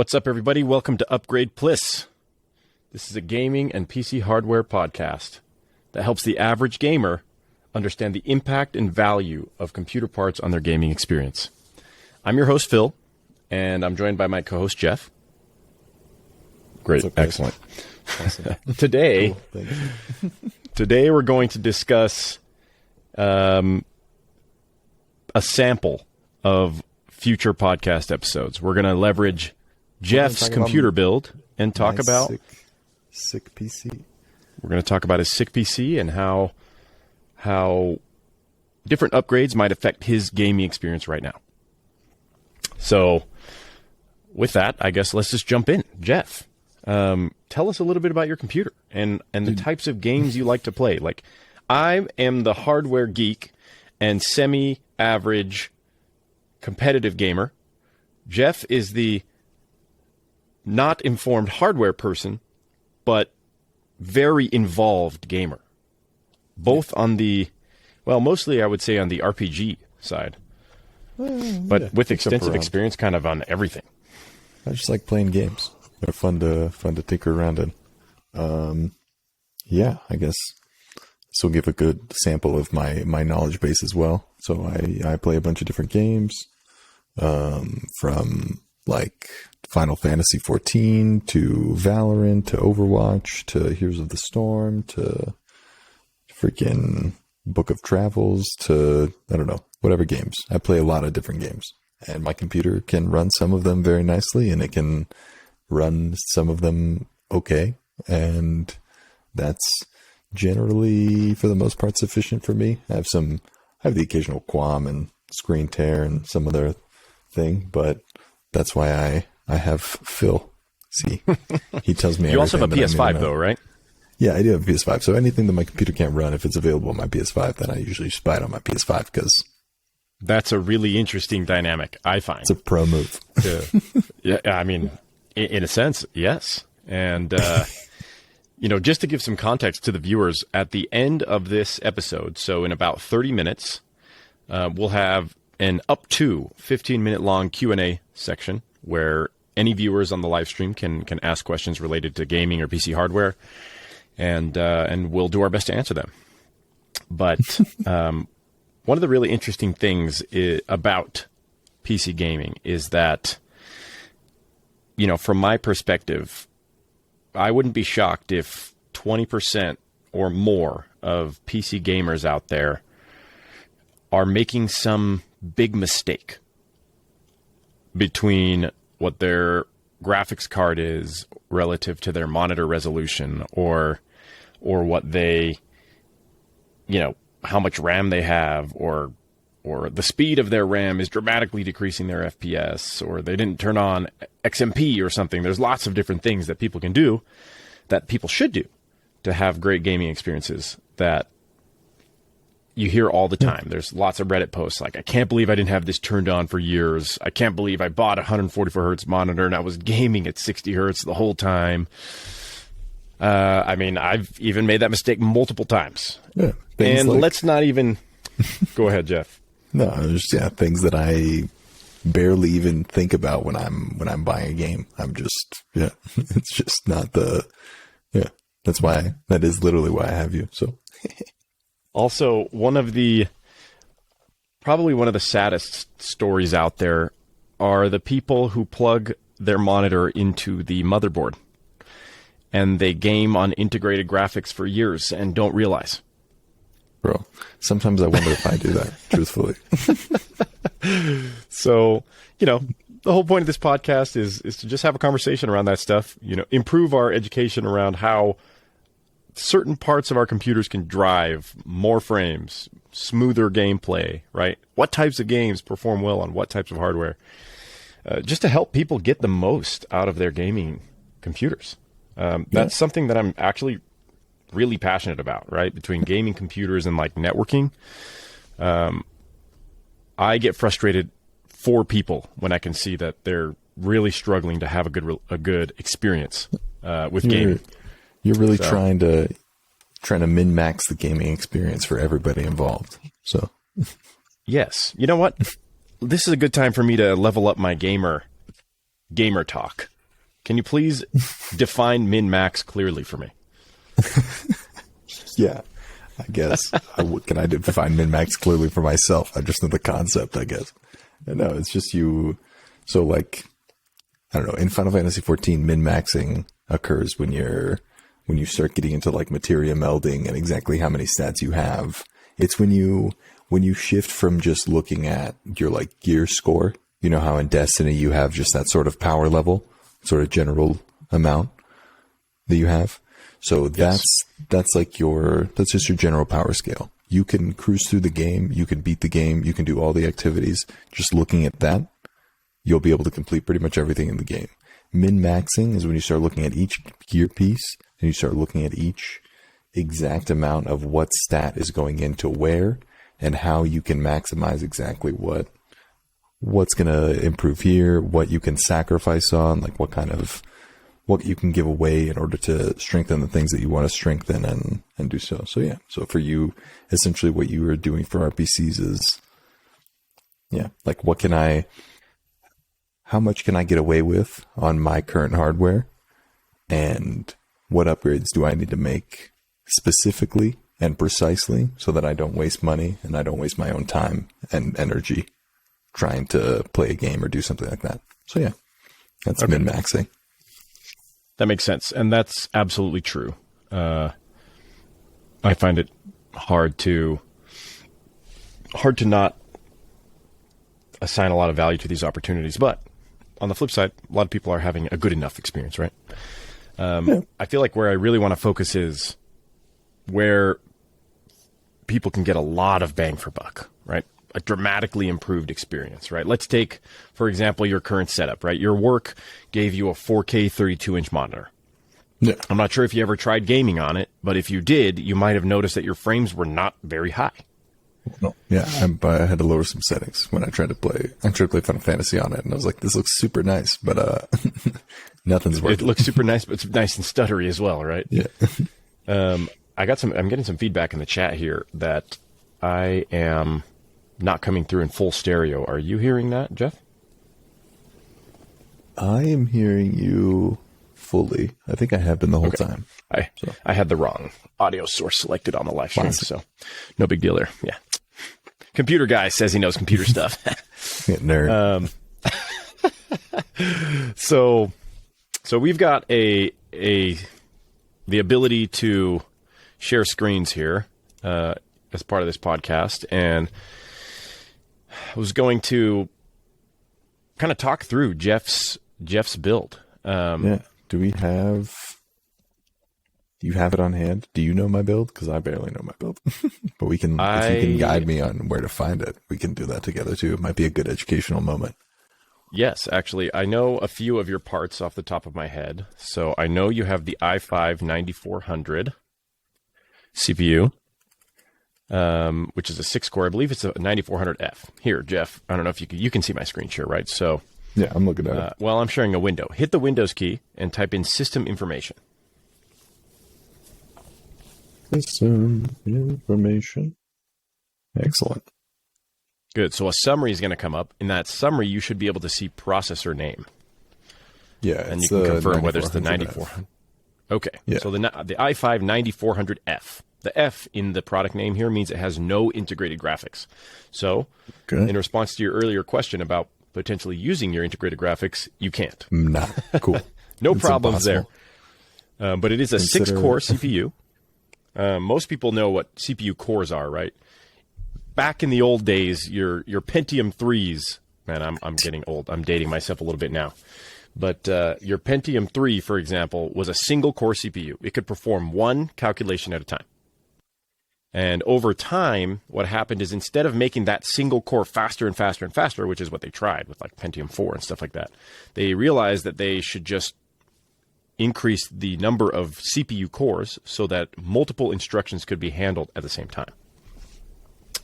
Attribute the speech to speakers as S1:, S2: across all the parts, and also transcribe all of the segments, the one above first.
S1: What's up, everybody? Welcome to Upgrade Pls. This is a gaming and PC hardware podcast that helps the average gamer understand the impact and value of computer parts on their gaming experience. I'm your host, Phil, and I'm joined by my co-host, Jeff. Great. Okay. Excellent. Awesome. Today we're going to discuss a sample of future podcast episodes. We're going to leverage Jeff's computer build and talk about
S2: sick PC.
S1: We're going to talk about his sick PC and how different upgrades might affect his gaming experience right now. So with that, I guess let's just jump in. Jeff, tell us a little bit about your computer and the types of games you like to play. Like, I am the hardware geek and semi-average competitive gamer. Jeff is the not informed hardware person, but very involved gamer. Both on the, well, mostly I would say on the RPG side, but with extensive experience kind of on everything.
S2: I just like playing games. They're fun to tinker around in. Yeah, I guess this will give a good sample of my knowledge base as well. So I play a bunch of different games, from like Final Fantasy 14 to Valorant to Overwatch to Heroes of the Storm to freaking Book of Travels to, I don't know, whatever games. I play a lot of different games, and my computer can run some of them very nicely, and it can run some of them okay. And that's generally, for the most part, sufficient for me. I have the occasional qualm and screen tear and some other thing, but that's why I have Phil. See, he tells me
S1: you also have a PS5 though, right?
S2: Yeah, I do have a PS5. So anything that my computer can't run, if it's available on my PS5, then I usually just buy it on my PS5 because
S1: that's a really interesting dynamic, I find.
S2: It's a pro move.
S1: Yeah, I mean, in a sense, yes. And, just to give some context to the viewers, at the end of this episode, so in about 30 minutes, we'll have an up to 15-minute long Q&A section where any viewers on the live stream can ask questions related to gaming or PC hardware, and we'll do our best to answer them. But one of the really interesting things about PC gaming is that, from my perspective, I wouldn't be shocked if 20% or more of PC gamers out there are making some big mistake between what their graphics card is relative to their monitor resolution, or what they, how much RAM they have, or the speed of their RAM is dramatically decreasing their FPS, or they didn't turn on XMP or something. There's lots of different things that people can do, that people should do, to have great gaming experiences that you hear all the time. There's lots of Reddit posts like, I can't believe I didn't have this turned on for years. I can't believe I bought a 144 hertz monitor and I was gaming at 60 hertz the whole time. I mean, I've even made that mistake multiple times. Yeah, and let's not even... Go ahead, Jeff.
S2: No, just things that I barely even think about when I'm buying a game. I'm just, it's just not that is literally why I have you. So
S1: also, probably one of the saddest stories out there are the people who plug their monitor into the motherboard and they game on integrated graphics for years and don't realize.
S2: Bro, sometimes I wonder if I do that, truthfully.
S1: So, the whole point of this podcast is to just have a conversation around that stuff, improve our education around how certain parts of our computers can drive more frames, smoother gameplay, right? What types of games perform well on what types of hardware, just to help people get the most out of their gaming computers. That's something that I'm actually really passionate about, right? Between gaming computers and like networking. I get frustrated for people when I can see that they're really struggling to have a good experience with gaming.
S2: You're really trying to min-max the gaming experience for everybody involved. So,
S1: yes. You know what? This is a good time for me to level up my gamer gamer talk. Can you please define min-max clearly for me?
S2: Yeah, I guess. Can I define min-max clearly for myself? I just know the concept, I guess. No, it's just you. So like, I don't know, in Final Fantasy XIV, min-maxing occurs when you start getting into like materia melding and exactly how many stats you have. It's when you shift from just looking at your like gear score. You know how in Destiny you have just that sort of power level, sort of general amount that you have. So that's like that's just your general power scale. You can cruise through the game, you can beat the game, you can do all the activities. Just looking at that, you'll be able to complete pretty much everything in the game. Min-maxing is when you start looking at each gear piece and you start looking at each exact amount of what stat is going into where and how you can maximize exactly what's going to improve here, what you can sacrifice on, like what you can give away in order to strengthen the things that you want to strengthen and do so. So yeah, so for you, essentially what you are doing for RPCs is, yeah, like how much can I get away with on my current hardware, and what upgrades do I need to make specifically and precisely so that I don't waste money and I don't waste my own time and energy trying to play a game or do something like that. So yeah, that's okay. Min-maxing.
S1: That makes sense. And that's absolutely true. I find it hard to not assign a lot of value to these opportunities. But on the flip side, a lot of people are having a good enough experience, right? Yeah. I feel like where I really want to focus is where people can get a lot of bang for buck, right? A dramatically improved experience, right? Let's take, for example, your current setup, right? Your work gave you a 4K 32-inch monitor.
S2: Yeah.
S1: I'm not sure if you ever tried gaming on it, but if you did, you might have noticed that your frames were not very high.
S2: No. Yeah, I had to lower some settings when I tried to play Final Fantasy on it, and I was like, this looks super nice, but nothing's working.
S1: It looks super nice, but it's nice and stuttery as well, right?
S2: Yeah.
S1: I'm getting some feedback in the chat here that I am not coming through in full stereo. Are you hearing that, Jeff?
S2: I am hearing you fully. I think I have been the whole time.
S1: I had the wrong audio source selected on the live stream, so no big deal there. Yeah. Computer guy says he knows computer stuff.
S2: Nerd.
S1: So we've got the ability to share screens here as part of this podcast, and I was going to kind of talk through Jeff's build.
S2: Yeah. Do you have it on hand? Do you know my build? Because I barely know my build. But if you can guide me on where to find it, we can do that together too. It might be a good educational moment.
S1: Yes, actually, I know a few of your parts off the top of my head. So I know you have the i5-9400 CPU, which is a 6-core. I believe it's a 9400F. Here, Jeff, I don't know if you can see my screen share, right? So
S2: yeah, I'm looking at it.
S1: Well, I'm sharing a window. Hit the Windows key and type in system information.
S2: System information. Excellent.
S1: Good. So a summary is going to come up. In that summary, you should be able to see processor name.
S2: Yeah,
S1: and you can confirm whether it's the 9400. Okay. Yeah. So the i5-9400F. The F in the product name here means it has no integrated graphics. So, in response to your earlier question about potentially using your integrated graphics, you can't.
S2: Nah, cool.
S1: No problems there. But it is a 6-core CPU. Most people know what CPU cores are, right? Back in the old days, your Pentium 3s, man, I'm getting old. I'm dating myself a little bit now. But your Pentium 3, for example, was a single-core CPU. It could perform one calculation at a time. And over time, what happened is instead of making that single core faster and faster and faster, which is what they tried with like Pentium 4 and stuff like that, they realized that they should just increase the number of CPU cores so that multiple instructions could be handled at the same time.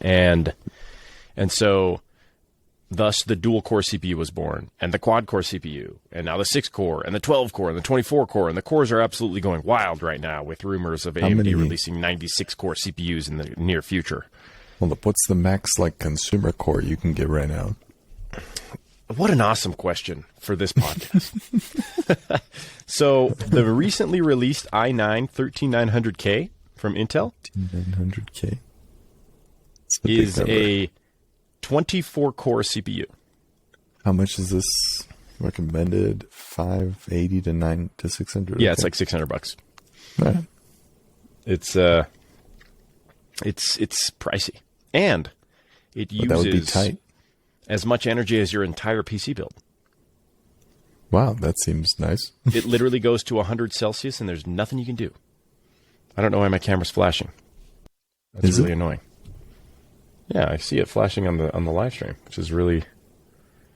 S1: And so thus the dual core CPU was born, and the quad core CPU, and now the 6-core and the 12-core and the 24-core, and the cores are absolutely going wild right now with rumors of AMD releasing 96-core CPUs in the near future.
S2: Well, what's the max like consumer core you can get right now?
S1: What an awesome question for this podcast. So the recently released i9 13900K from Intel
S2: 13900K
S1: is a 24-core CPU.
S2: How much is this recommended? 580 to 600?
S1: Yeah, it's like $600.
S2: Right.
S1: It's pricey, and it uses
S2: that would be tight.
S1: As much energy as your entire PC build.
S2: Wow, that seems nice.
S1: It literally goes to 100 Celsius, and there's nothing you can do. I don't know why my camera's flashing. That's really annoying. Yeah, I see it flashing on the live stream, which is really...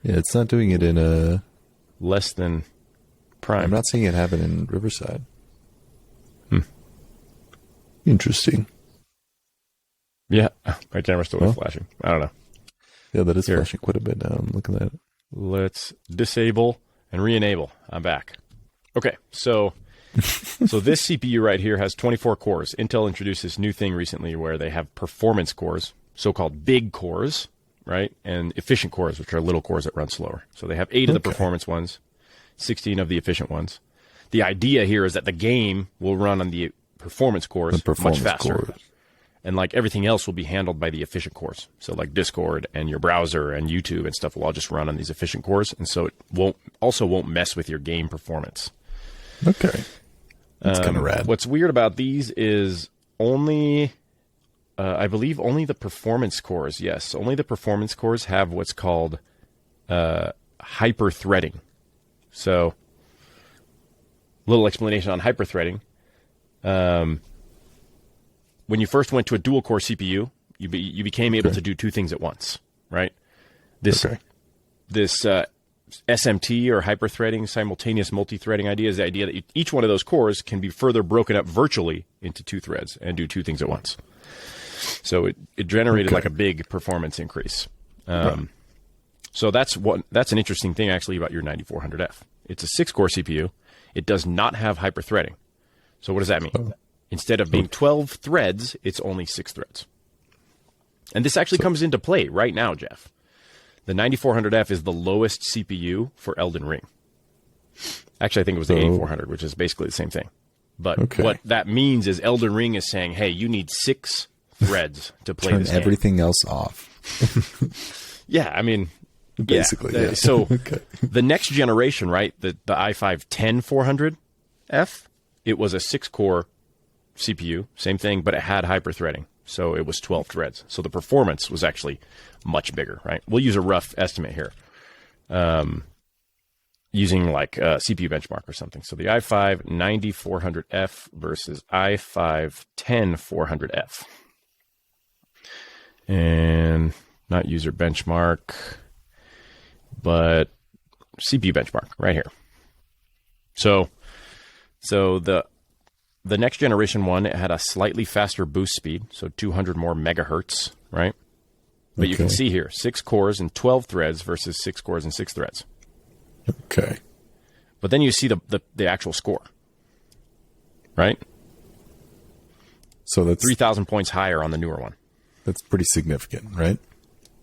S2: Yeah, it's not doing it in a...
S1: Less than prime.
S2: I'm not seeing it happen in Riverside. Interesting.
S1: Yeah, my camera's still flashing. I don't know.
S2: Yeah, that is flashing quite a bit now. I'm looking at it.
S1: Let's disable and re-enable. I'm back. Okay, so this CPU right here has 24 cores. Intel introduced this new thing recently where they have performance cores, so-called big cores, right? And efficient cores, which are little cores that run slower. So they have 8 of the performance ones, 16 of the efficient ones. The idea here is that the game will run on the performance cores much faster. And like everything else will be handled by the efficient cores. So like Discord and your browser and YouTube and stuff will all just run on these efficient cores. And so it won't mess with your game performance.
S2: Okay. That's kind of rad.
S1: What's weird about these is only, I believe only the performance cores. Yes. Only the performance cores have what's called hyper threading. So little explanation on hyper threading. When you first went to a dual-core CPU, you became able to do 2 things at once, right? This SMT or hyper-threading, simultaneous multi-threading idea is the idea that each one of those cores can be further broken up virtually into 2 threads and do 2 things at once. So it generated like a big performance increase. So that's an interesting thing actually about your 9400F. It's a 6-core CPU. It does not have hyper-threading. So what does that mean? Instead of being 12 threads, it's only 6 threads. And this actually comes into play right now, Jeff. The 9400F is the lowest CPU for Elden Ring. Actually, I think it was the 8400, which is basically the same thing. But what that means is Elden Ring is saying, hey, you need 6 threads to play this game.
S2: Turn everything else off.
S1: Yeah, I mean...
S2: Basically, yeah.
S1: So the next generation, right, the i5 10400F, it was a 6-core CPU, same thing, but it had hyper-threading. So it was 12 threads. So the performance was actually much bigger, right? We'll use a rough estimate here. Using like a CPU benchmark or something. So the i5 9400F versus i5 10400F. And not user benchmark, but CPU benchmark right here. So the next generation one, it had a slightly faster boost speed, so 200 more megahertz, right? But you can see here, 6 cores and 12 threads versus 6 cores and 6 threads.
S2: Okay.
S1: But then you see the actual score, right?
S2: So that's
S1: 3,000 points higher on the newer one.
S2: That's pretty significant, right?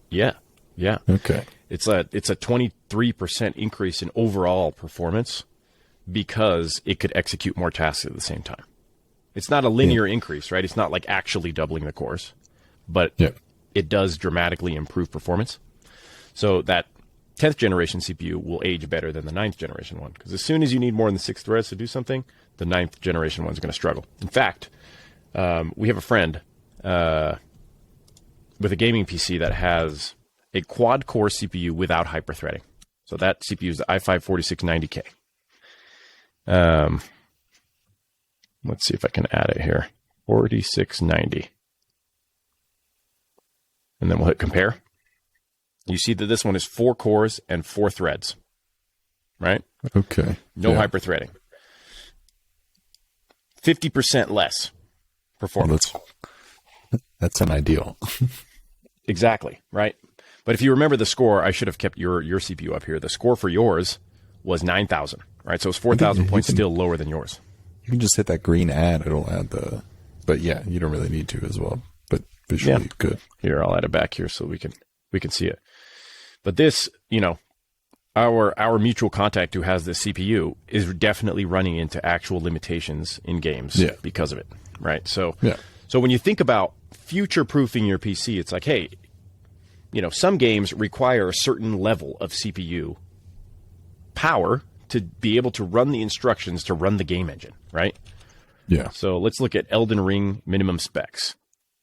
S1: Yeah.
S2: Okay.
S1: It's a 23% increase in overall performance because it could execute more tasks at the same time. It's not a linear increase, right? It's not like actually doubling the cores, but it does dramatically improve performance. So that 10th generation CPU will age better than the 9th generation one, because as soon as you need more than 6 threads to do something, the 9th generation one's going to struggle. In fact, we have a friend with a gaming PC that has a quad-core CPU without hyper-threading. So that CPU is the i5 4690K. Let's see if I can add it here. 4690. And then we'll hit compare. You see that this one is 4 cores and 4 threads, right?
S2: Okay.
S1: No hyper-threading. 50% less performance.
S2: Well, that's an ideal.
S1: Exactly, right? But if you remember the score, I should have kept your CPU up here. The score for yours was 9,000, right? So it's 4,000 points still lower than yours.
S2: You can just hit that green ad. It'll add the... But yeah, you don't really need to as well. But visually good.
S1: Here, I'll add it back here so we can see it. But this, our mutual contact who has this CPU is definitely running into actual limitations in games because of it, right? So when you think about future-proofing your PC, it's like, hey, some games require a certain level of CPU power to be able to run the instructions to run the game engine, right?
S2: Yeah.
S1: So let's look at Elden Ring minimum specs,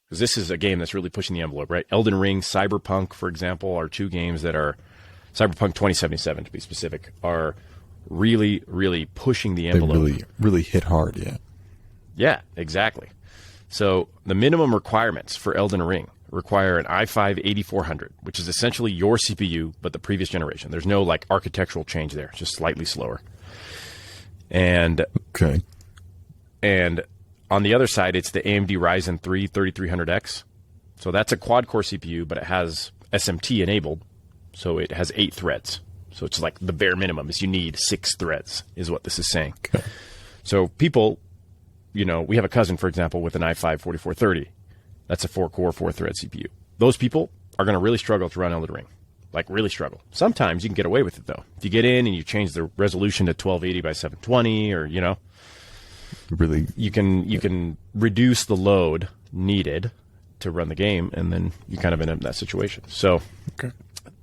S1: because this is a game that's really pushing the envelope, right? Elden Ring, Cyberpunk, for example, are two games that are, Cyberpunk 2077 to be specific, are really, really pushing the envelope.
S2: They really hit hard, yeah.
S1: Yeah, exactly. So the minimum requirements for Elden Ring require an i5-8400, which is essentially your CPU, but the previous generation. There's no architectural change there, just slightly slower. And on the other side, it's the AMD Ryzen 3 3300X. So that's a quad-core CPU, but it has SMT enabled, so it has 8 threads. So it's like the bare minimum is you need 6 threads, is what this is saying.
S2: Okay.
S1: So people, we have a cousin, for example, with an i5-4430. That's a 4-core, 4-thread CPU. Those people are going to really struggle to run Elden Ring. Really struggle. Sometimes you can get away with it, though. If you get in and you change the resolution to 1280 by 720, or,
S2: really,
S1: you can reduce the load needed to run the game, and then you kind of end up in that situation. So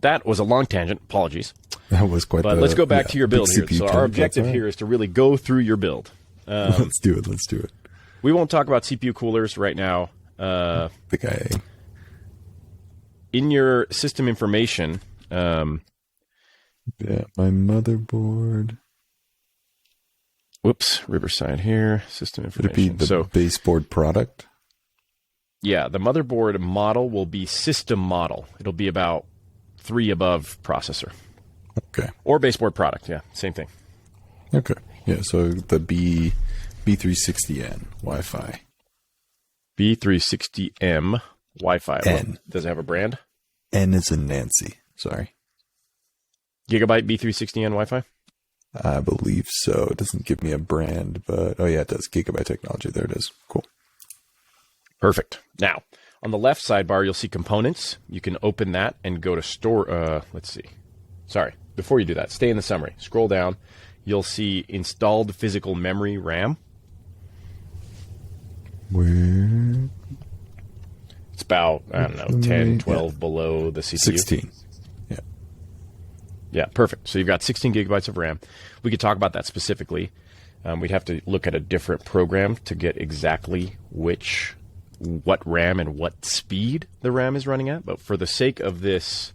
S1: that was a long tangent. Apologies.
S2: That was quite.
S1: But let's go back to your build here. So our objective here is to really go through your build.
S2: Let's do it.
S1: We won't talk about CPU coolers right now. In your system information,
S2: my motherboard.
S1: Whoops, Riverside here. System information.
S2: Would it be the baseboard product?
S1: Yeah, the motherboard model will be system model. It'll be about 3 above processor.
S2: Okay.
S1: Or baseboard product. Yeah, same thing.
S2: Okay. Yeah. So the B360N Wi-Fi.
S1: B360M Wi-Fi.
S2: N.
S1: Does it have a brand?
S2: N is in Nancy. Sorry.
S1: Gigabyte B360N Wi-Fi?
S2: I believe so. It doesn't give me a brand, but it does. Gigabyte Technology. There it is. Cool.
S1: Perfect. Now, on the left sidebar, you'll see components. You can open that and go to store. Let's see. Sorry. Before you do that, stay in the summary. Scroll down. You'll see installed physical memory RAM.
S2: Where?
S1: It's about, 10, 12 below the CPU.
S2: 16. Yeah.
S1: Yeah, perfect. So you've got 16 gigabytes of RAM. We could talk about that specifically. We'd have to look at a different program to get exactly what RAM and what speed the RAM is running at. But for the sake of this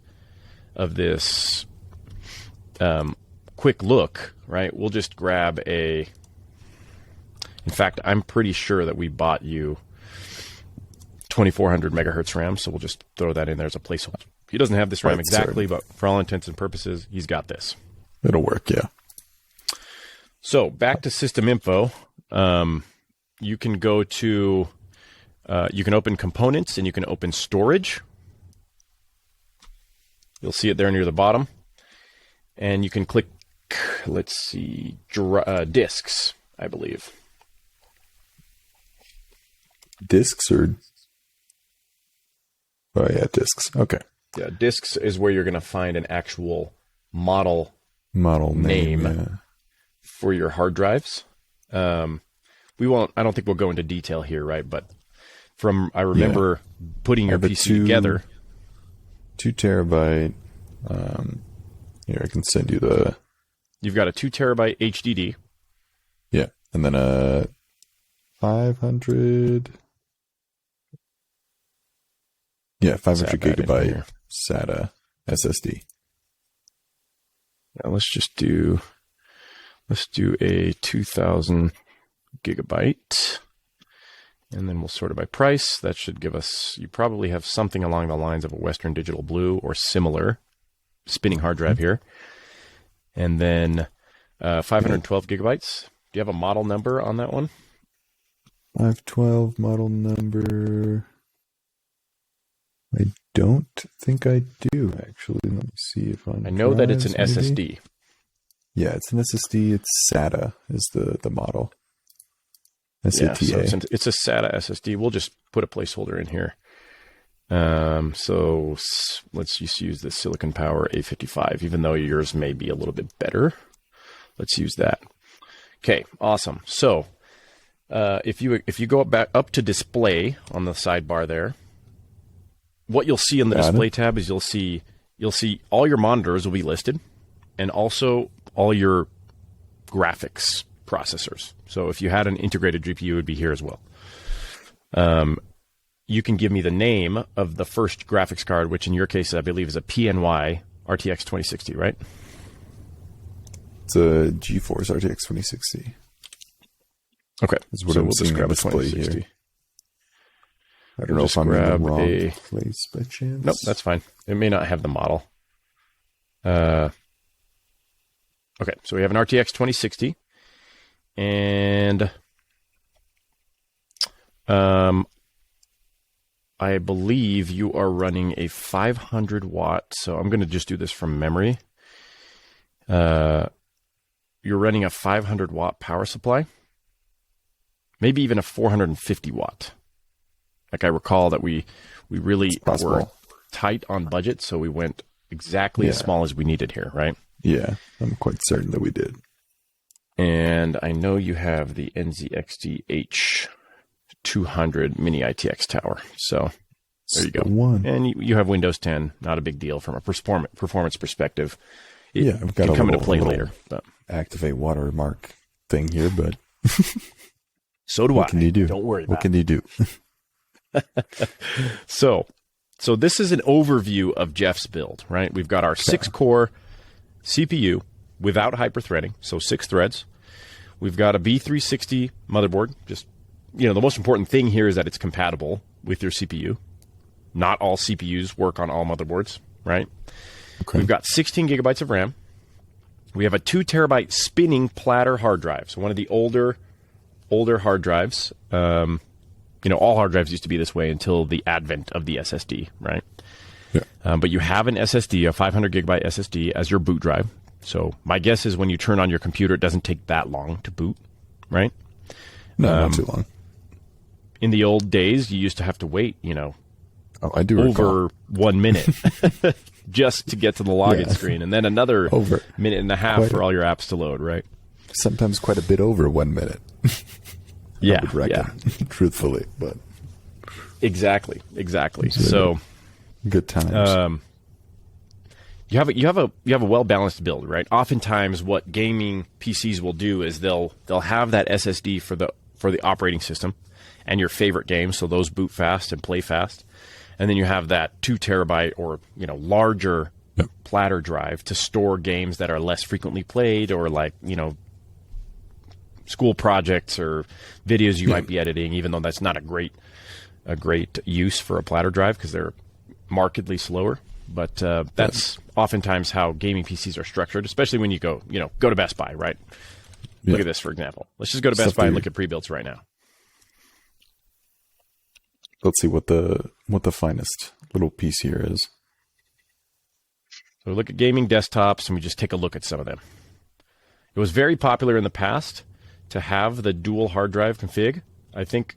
S1: quick look, right, we'll just grab in fact, I'm pretty sure that we bought you 2400 megahertz RAM, so we'll just throw that in there as a placeholder. He doesn't have this RAM exactly, but for all intents and purposes, he's got this.
S2: It'll work, yeah.
S1: So back to system info. You can go to, you can open components and you can open storage. You'll see it there near the bottom. And you can click, let's see, disks, I believe.
S2: Disks or? Oh, yeah, disks. Okay.
S1: Yeah, disks is where you're going to find an actual model name for your hard drives. We won't. I don't think we'll go into detail here, right? But I remember putting your PC together.
S2: 2 terabyte. Here, I can send you the.
S1: You've got a 2 terabyte HDD.
S2: Yeah, and then a 500. Yeah, 500 gigabyte SATA SSD.
S1: Now let's do a 2000 gigabyte, and then we'll sort it by price. That should give us, you probably have something along the lines of a Western Digital Blue or similar spinning hard drive here. And then 512 gigabytes. Do you have a model number on that one?
S2: 512 model number. I don't think I do, actually. Let me see if
S1: I know that it's an SSD.
S2: Yeah, it's an SSD. It's SATA is the model. SATA.
S1: Yeah, so it's a SATA SSD. We'll just put a placeholder in here. So let's just use the Silicon Power A55, even though yours may be a little bit better. Let's use that. Okay, awesome. So if you go back up to display on the sidebar there, what you'll see in the display tab is you'll see all your monitors will be listed, and also all your graphics processors. So if you had an integrated GPU, it would be here as well. You can give me the name of the first graphics card, which in your case, I believe, is a PNY RTX 2060, right?
S2: It's a GeForce RTX 2060.
S1: Okay,
S2: so we'll just grab a 2060. Here. I don't know if I'm in the wrong place by chance.
S1: Nope, that's fine. It may not have the model. Okay, so we have an RTX 2060, and I believe you are running a 500 watt. So I'm going to just do this from memory. You're running a 500 watt power supply, maybe even a 450 watt. Like I recall that we really were tight on budget, so we went exactly as small as we needed here, right?
S2: Yeah, I'm quite certain that we did.
S1: And I know you have the NZXT H200 mini ITX tower. So there you go. And you have Windows 10, not a big deal from a performance perspective.
S2: I've got
S1: can come into play later. But
S2: activate watermark thing here, but
S1: so do I.
S2: What can you do?
S1: Don't worry about
S2: What can you do?
S1: So this is an overview of Jeff's build, right? We've got our 6-core CPU without hyper-threading, so 6 threads. We've got a B360 motherboard. Just, the most important thing here is that it's compatible with your CPU. Not all CPUs work on all motherboards, right? Okay. We've got 16 gigabytes of RAM. We have a 2 terabyte spinning platter hard drive. So one of the older hard drives. All hard drives used to be this way until the advent of the SSD, right? Yeah. But you have an SSD, a 500 gigabyte SSD as your boot drive. So my guess is when you turn on your computer, it doesn't take that long to boot, right?
S2: No, not too long.
S1: In the old days, you used to have to wait,
S2: I do
S1: over 1 minute just to get to the login screen, and then another minute and a half for all your apps to load, right?
S2: Sometimes quite a bit over 1 minute. I would reckon, truthfully, but
S1: exactly. So
S2: good times.
S1: You have a well balanced build, right? Oftentimes, what gaming PCs will do is they'll have that SSD for the operating system and your favorite games, so those boot fast and play fast, and then you have that 2 terabyte or larger platter drive to store games that are less frequently played, or school projects or videos you might be editing, even though that's not a great use for a platter drive because they're markedly slower. But that's oftentimes how gaming PCs are structured, especially when you go to Best Buy, right? Yeah. Look at this, for example. Let's just go to Best Buy and look at pre-builts right now.
S2: Let's see what the finest little piece here is.
S1: So we look at gaming desktops and we just take a look at some of them. It was very popular in the past to have the dual hard drive config. I think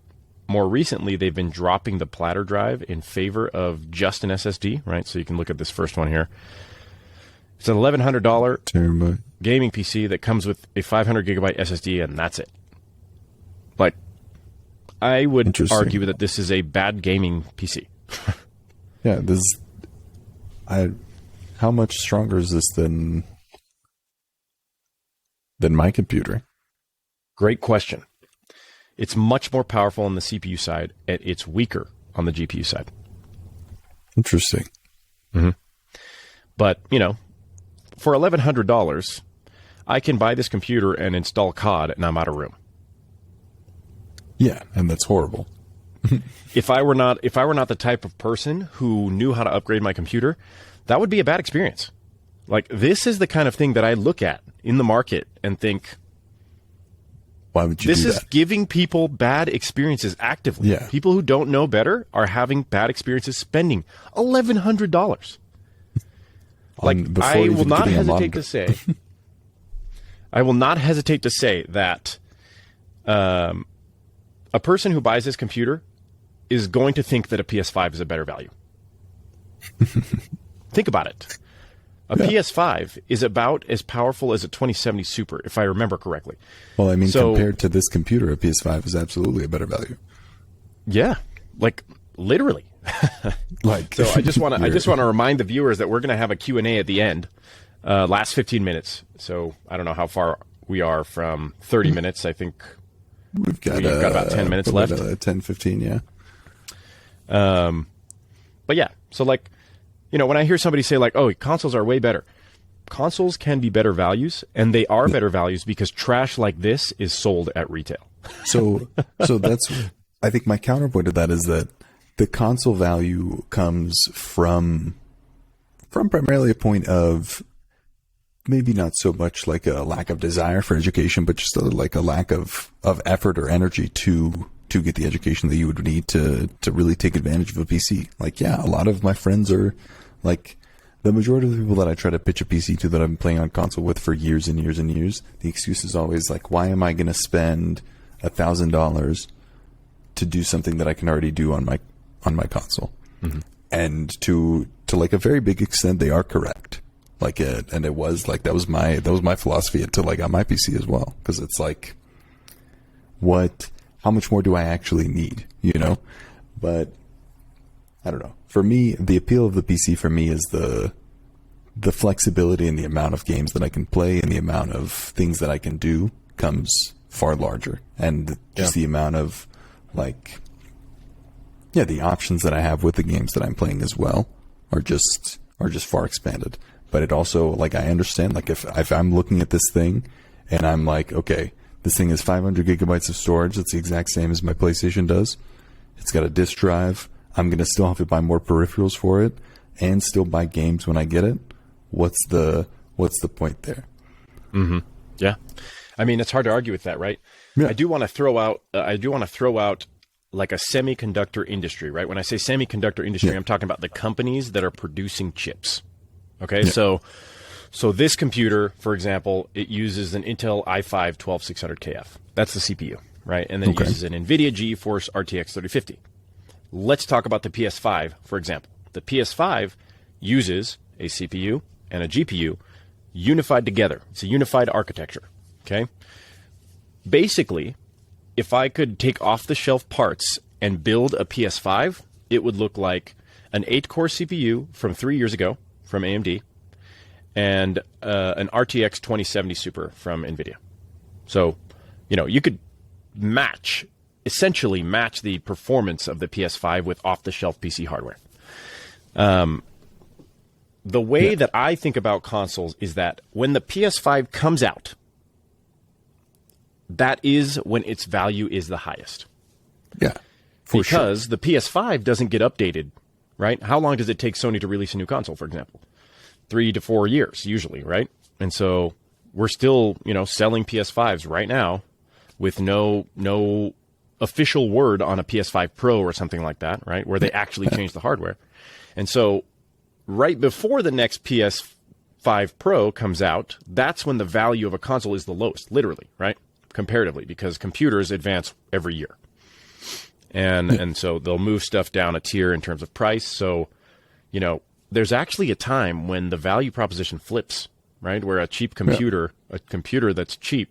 S1: more recently they've been dropping the platter drive in favor of just an SSD, right? So you can look at this first one here. It's an $1,100 gaming PC that comes with a 500 gigabyte SSD, and that's it. Like, I would argue that this is a bad gaming PC.
S2: Yeah, how much stronger is this than my computer?
S1: Great question. It's much more powerful on the CPU side, and it's weaker on the GPU side.
S2: Interesting.
S1: Mm-hmm. But, for $1,100, I can buy this computer and install COD, and I'm out of room.
S2: Yeah, and that's horrible.
S1: If I were not the type of person who knew how to upgrade my computer, that would be a bad experience. Like, this is the kind of thing that I look at in the market and think,
S2: why would you
S1: this
S2: do
S1: is
S2: that?
S1: giving people bad experiences actively.
S2: Yeah.
S1: People who don't know better are having bad experiences spending $1,100. Like, I will not hesitate to say, that a person who buys this computer is going to think that a PS5 is a better value. Think about it. A PS5 is about as powerful as a 2070 Super, if I remember correctly.
S2: Well, I mean, compared to this computer, a PS5 is absolutely a better value.
S1: Yeah, like literally.
S2: Like,
S1: so I just want to remind the viewers that we're going to have a Q&A at the end, last 15 minutes. So I don't know how far we are from 30 minutes. I think
S2: we've got
S1: about 10 minutes left.
S2: 10, 15, yeah.
S1: But yeah, so like, you know, when I hear somebody say like, oh, consoles are way better, consoles can be better values, and they are better values because trash like this is sold at retail.
S2: So that's, I think my counterpoint to that is that the console value comes from primarily a point of maybe not so much like a lack of desire for education, but just like a lack of effort or energy to get the education that you would need to really take advantage of a PC. Like, yeah, a lot of my friends are like, the majority of the people that I try to pitch a PC to that I've been playing on console with for years and years and years, the excuse is always like, why am I going to spend $1,000 to do something that I can already do on my console? Mm-hmm. And to like a very big extent, they are correct. Like and it was like, that was my philosophy until I got my PC as well. Cause it's like, how much more do I actually need, you know? But I don't know. For me, the appeal of the PC for me is the flexibility and the amount of games that I can play and the amount of things that I can do comes far larger. And just the amount of like, the options that I have with the games that I'm playing as well are just far expanded. But it also, like, I understand, like, if I'm looking at this thing and I'm like, okay, this thing has 500 gigabytes of storage. That's the exact same as my PlayStation does. It's got a disk drive. I'm going to still have to buy more peripherals for it and still buy games when I get it. What's the point there?
S1: Mm-hmm. Yeah. I mean, it's hard to argue with that, right?
S2: Yeah.
S1: I do want to throw out like a semiconductor industry, right? When I say semiconductor industry, I'm talking about the companies that are producing chips. Okay. Yeah. So this computer, for example, it uses an Intel i5 12600KF. That's the CPU, right? And then it uses an NVIDIA GeForce RTX 3050. Let's talk about the PS5, for example. The PS5 uses a CPU and a GPU unified together. It's a unified architecture, okay? Basically, if I could take off-the-shelf parts and build a PS5, it would look like an 8-core CPU from 3 years ago from AMD and an RTX 2070 Super from NVIDIA. So, you know, you could essentially match the performance of the PS5 with off-the-shelf PC hardware. The way that I think about consoles is that when the PS5 comes out, that is when its value is the highest.
S2: Yeah,
S1: because the PS5 doesn't get updated, right? How long does it take Sony to release a new console, for example? 3 to 4 years, usually, right? And so we're still, you know, selling PS5s right now with no official word on a PS5 Pro or something like that, right? Where they actually change the hardware. And so right before the next PS5 Pro comes out, that's when the value of a console is the lowest, literally, right? Comparatively, because computers advance every year. And so they'll move stuff down a tier in terms of price. So, you know, there's actually a time when the value proposition flips, right? Where a cheap computer, a computer that's cheap,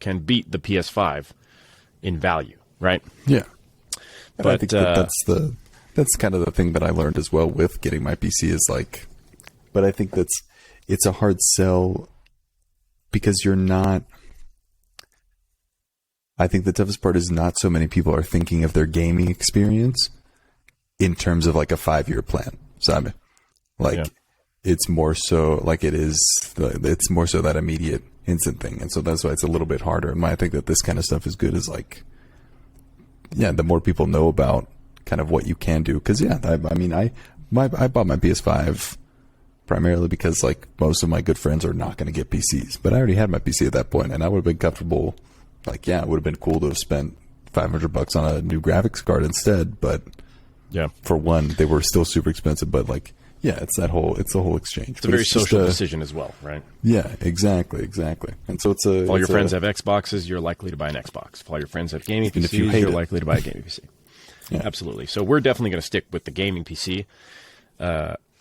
S1: can beat the PS5 in value, right?
S2: Yeah. But I think that's kind of the thing that I learned as well with getting my PC is like, but I think it's a hard sell because you're not, I think the toughest part is not so many people are thinking of their gaming experience in terms of like a 5-year plan. So I mean, like it's more so like it's more so that immediate instant thing. And so that's why it's a little bit harder. And I think that this kind of stuff is good is like, the more people know about kind of what you can do. Cause I bought my PS5 primarily because like most of my good friends are not going to get PCs, but I already had my PC at that point and I would have been comfortable. Like, it would have been cool to have spent $500 on a new graphics card instead. But for one, they were still super expensive, but like, it's the whole exchange.
S1: It's a very social decision as well, right?
S2: Yeah, exactly. And so
S1: if all your friends have Xboxes, you're likely to buy an Xbox. If all your friends have gaming PCs, you're likely to buy a gaming PC. Yeah. Absolutely. So we're definitely going to stick with the gaming PC.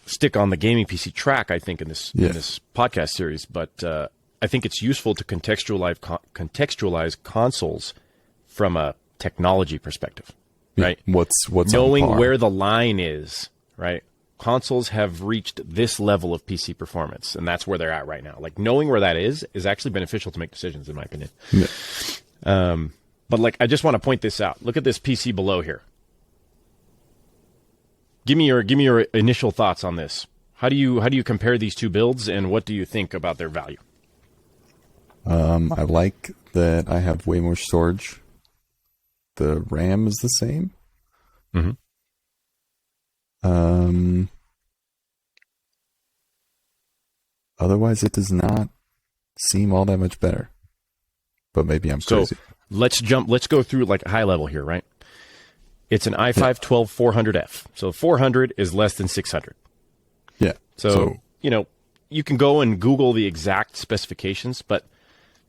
S1: stick on the gaming PC track, I think, in this podcast series, but I think it's useful to contextualize consoles from a technology perspective, right?
S2: What's
S1: knowing
S2: on par.
S1: where the line is, right? Consoles have reached this level of PC performance, and that's where they're at right now. Like, knowing where that is actually beneficial to make decisions, in my opinion.
S2: Yeah.
S1: But like, I just want to point this out. Look at this PC below here. Give me your initial thoughts on this. How do you compare these two builds, and what do you think about their value?
S2: I like that I have way more storage. The RAM is the same.
S1: Mm-hmm.
S2: Otherwise, it does not seem all that much better. But maybe I'm crazy.
S1: So let's go through like a high level here, right? It's an i5-12400F. So 400 is less than 600.
S2: Yeah.
S1: So, you can go and Google the exact specifications, but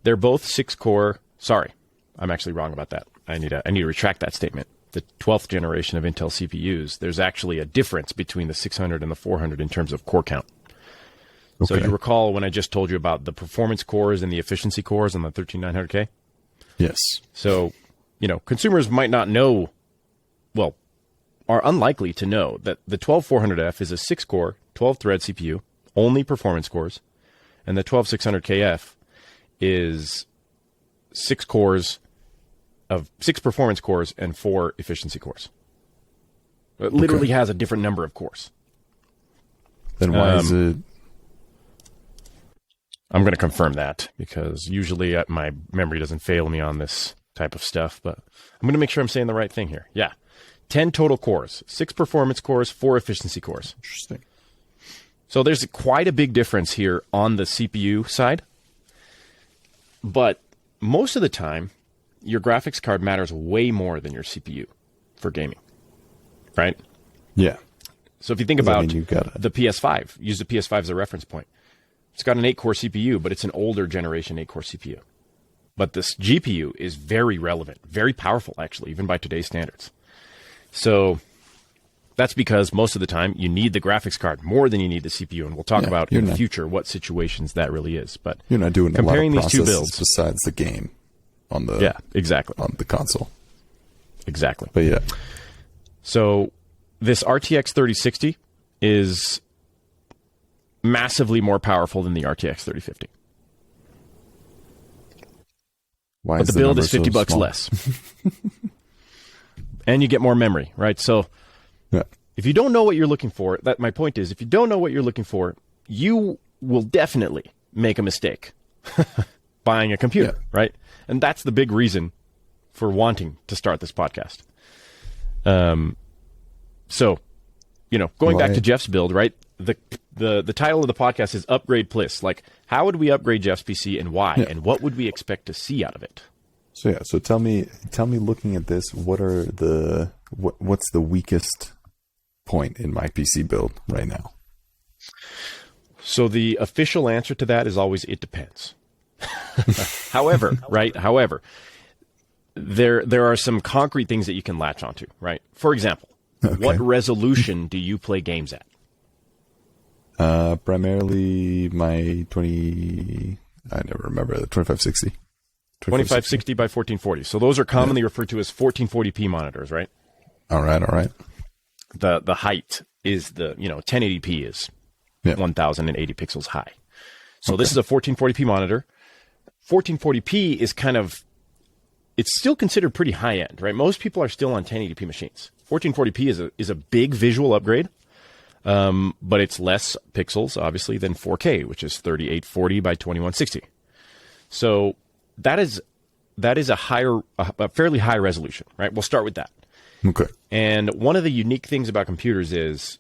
S1: they're both 6-core. Sorry, I'm actually wrong about that. I need to retract that statement. The 12th generation of Intel CPUs, there's actually a difference between the 600 and the 400 in terms of core count. Okay. So you recall when I just told you about the performance cores and the efficiency cores on the 13900K?
S2: Yes.
S1: So, consumers might not know, well, are unlikely to know that the 12400F is a 6-core, 12-thread CPU, only performance cores, and the 12600KF is 6 cores of 6 performance cores and 4 efficiency cores. It literally has a different number of cores.
S2: Then why is it?
S1: I'm going to confirm that because usually my memory doesn't fail me on this type of stuff, but I'm going to make sure I'm saying the right thing here. Yeah. 10 total cores, 6 performance cores, 4 efficiency cores.
S2: Interesting.
S1: So there's quite a big difference here on the CPU side. But most of the time, your graphics card matters way more than your CPU for gaming, right?
S2: Yeah.
S1: So if you think about the PS5, use the PS5 as a reference point. It's got an 8-core CPU, but it's an older generation 8-core CPU. But this GPU is very relevant, very powerful, actually, even by today's standards. So that's because most of the time you need the graphics card more than you need the CPU, and we'll talk about in the future what situations that really is. But
S2: you're not doing
S1: comparing
S2: a lot of
S1: these two builds
S2: besides the game on the
S1: exactly
S2: on the console.
S1: Exactly.
S2: But yeah.
S1: So this RTX 3060 is massively more powerful than the RTX 3050.
S2: Why
S1: but the build is $50 less. And you get more memory, right? So if you don't know what you're looking for, my point is, if you don't know what you're looking for, you will definitely make a mistake buying a computer, right? And that's the big reason for wanting to start this podcast. So, going back to Jeff's build, right? The title of the podcast is Upgrade Pls. Like, how would we upgrade Jeff's PC and why? Yeah. And what would we expect to see out of it?
S2: So tell me, looking at this, what's the weakest point in my PC build right now?
S1: So the official answer to that is always, it depends. However, there are some concrete things that you can latch onto, right? For example, what resolution do you play games at?
S2: Primarily my I never remember, the 2560.
S1: 2560 by 1440. So those are commonly referred to as 1440p monitors, right?
S2: All right.
S1: The height is 1080p is 1080 pixels high. So this is a 1440p monitor. 1440p is it's still considered pretty high end, right? Most people are still on 1080p machines. 1440p is a big visual upgrade. But it's less pixels, obviously, than 4K, which is 3840 by 2160. So that is a fairly high resolution, right? We'll start with that.
S2: Okay.
S1: And one of the unique things about computers is,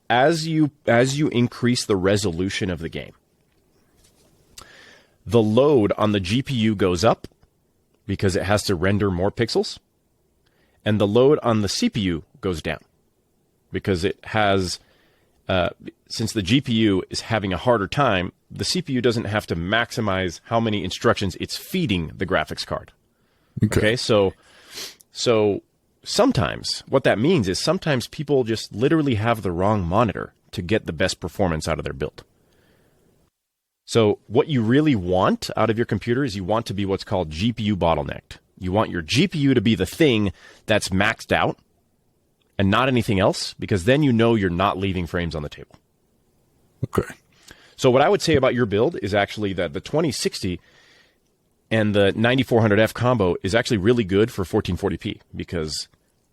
S1: as you increase the resolution of the game, the load on the GPU goes up because it has to render more pixels, and the load on the CPU goes down. Because it has, since the GPU is having a harder time, the CPU doesn't have to maximize how many instructions it's feeding the graphics card. Okay, so sometimes what that means is sometimes people just literally have the wrong monitor to get the best performance out of their build. So what you really want out of your computer is you want to be what's called GPU bottlenecked. You want your GPU to be the thing that's maxed out and not anything else, because then you know you're not leaving frames on the table.
S2: Okay.
S1: So what I would say about your build is actually that the 2060 and the 9400F combo is actually really good for 1440p, because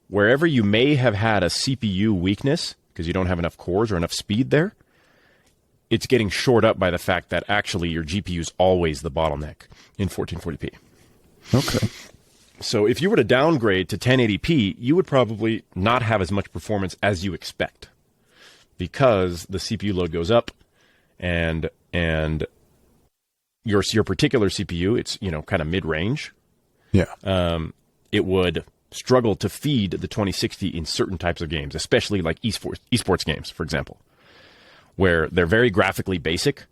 S1: wherever you may have had a CPU weakness because you don't have enough cores or enough speed there, it's getting shored up by the fact that actually your GPU is always the bottleneck in 1440p.
S2: Okay.
S1: So if you were to downgrade to 1080p, you would probably not have as much performance as you expect, because the CPU load goes up, and your particular CPU, it's kind of mid-range.
S2: Yeah.
S1: It would struggle to feed the 2060 in certain types of games, especially like esports games, for example, where they're very graphically basic